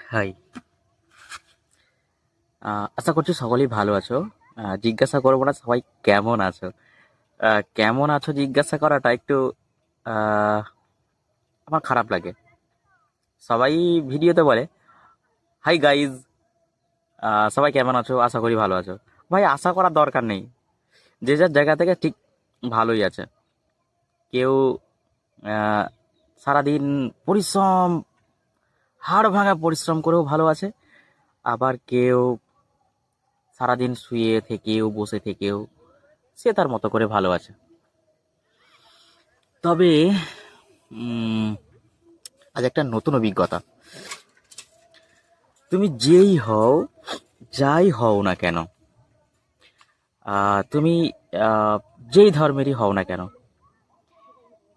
High. আশা করছি সকলেই ভালো আছো। জিজ্ঞাসা করবো না সবাই কেমন আছো। কেমন আছো জিজ্ঞাসা করাটা একটু আহ, আমার খারাপ লাগে। সবাই ভিডিওতে বলে হাই গাইজ, সবাই কেমন আছো, আশা করি ভালো আছো। ভাই, আশা করার দরকার নেই। যে যার জায়গা থেকে ঠিক ভালোই আছে। কেউ আহ, সারাদিন পরিশ্রম, হাড় ভাঙা পরিশ্রম করেও ভালো আছে। আবার কেউ সারাদিন শুয়ে থেকেও বসে থেকেও সে তার মতো করে ভালো আছে। তবে উম, আজ একটা নতুন অভিজ্ঞতা। তুমি যেই হও, যাই হও না কেন, তুমি যেই ধর্মেরই হও না কেন,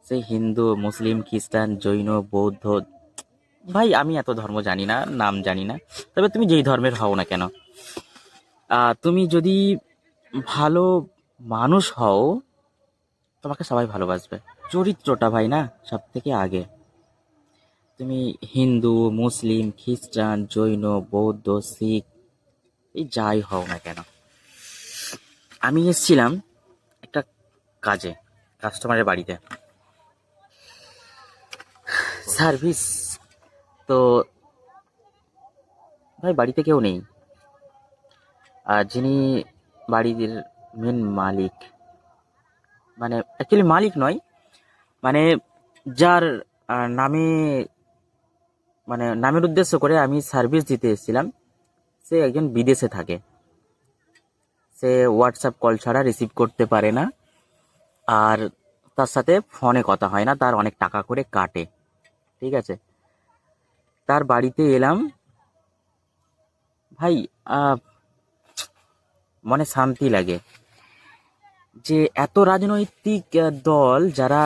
সে হিন্দু, মুসলিম, খ্রিস্টান, জৈন, বৌদ্ধ, ভাই আমি এত ধর্ম জানি না, নাম জানি না। তবে তুমি যেই ধর্মের হও না কেন, তুমি যদি ভালো মানুষ হও, তোমাকে সবাই ভালোবাসবে। চরিত্রটা ভাই না, সব থেকে আগে। তুমি হিন্দু, মুসলিম, খ্রিস্টান, জৈন, বৌদ্ধ, শিখ, এই যাই হও না কেন। আমি এসেছিলাম একটা কাজে, কাস্টমারের বাড়িতে, সার্ভিস। তো ভাই বাড়িতে কেউ নেই। আর যিনি বাড়ির মেন মালিক, মানে অ্যাকচুয়ালি মালিক নয়, মানে যার নামে, মানে নামের উদ্দেশ্য করে আমি সার্ভিস দিতে এসেছিলাম, সে একজন বিদেশে থাকে। সে হোয়াটসঅ্যাপ কল ছাড়া রিসিভ করতে পারে না। আর তার সাথে ফোনে কথা হয় না, তার অনেক টাকা করে কাটে। ঠিক আছে, তার বাড়িতে এলাম। ভাই, আহ, মনে শান্তি লাগে যে এত রাজনৈতিক দল যারা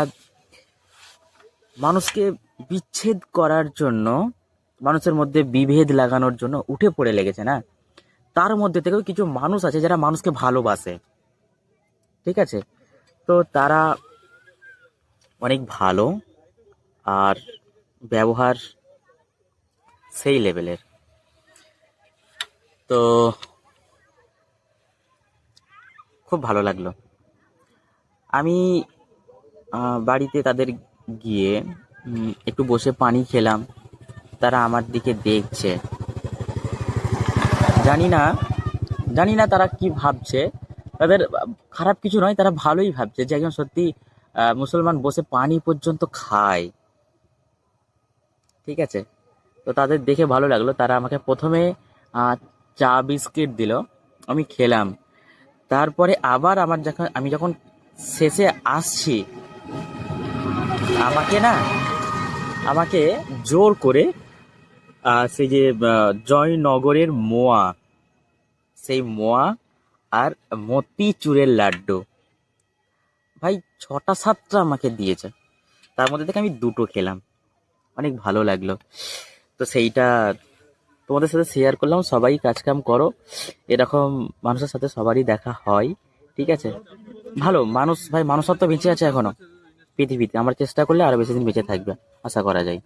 মানুষকে বিচ্ছেদ করার জন্য, মানুষের মধ্যে বিভেদ লাগানোর জন্য উঠে পড়ে লেগেছে না, তার মধ্যে থেকেও কিছু মানুষ আছে যারা মানুষকে ভালোবাসে। ঠিক আছে, তো তারা অনেক ভালো, আর ব্যবহার সেই লেভেলের। তো খুব ভালো লাগলো। আমি বাড়িতে তাদের গিয়ে একটু বসে পানি খেলাম। তারা আমার দিকে দেখছে। জানি না, জানি না তারা কি ভাবছে। তাদের খারাপ কিছু নয়, তারা ভালোই ভাবছে যে একজন সত্যি মুসলমান বসে পানি পর্যন্ত খায়। ঠিক আছে, তো তাদের দেখে ভালো লাগলো। তারা আমাকে প্রথমে আহ, চা বিস্কিট দিল, আমি খেলাম। তারপরে আবার আমি যখন শেষে আসছি, আমাকে না, আমাকে জোর করে সেই যে জয়নগরের মোয়া, সেই মোয়া আর মতিচুরের লাড্ডু, ভাই 6টা 7টা আমাকে দিয়েছে। তার মধ্যে থেকে আমি দুটো খেলাম। অনেক ভালো লাগলো। তো সেইটা তোমাদের সাথে শেয়ার করলাম। সবাই কাজকাম করো, এরকম মানুষের সাথে সবারই দেখা হয়। ঠিক আছে, ভালো মানুষ, ভাই মানুষত্ব বেঁচে আছে এখনো পৃথিবীতে। আমরা চেষ্টা করলে আরো বেশি দিন বেঁচে থাকবে, আশা করা যায়।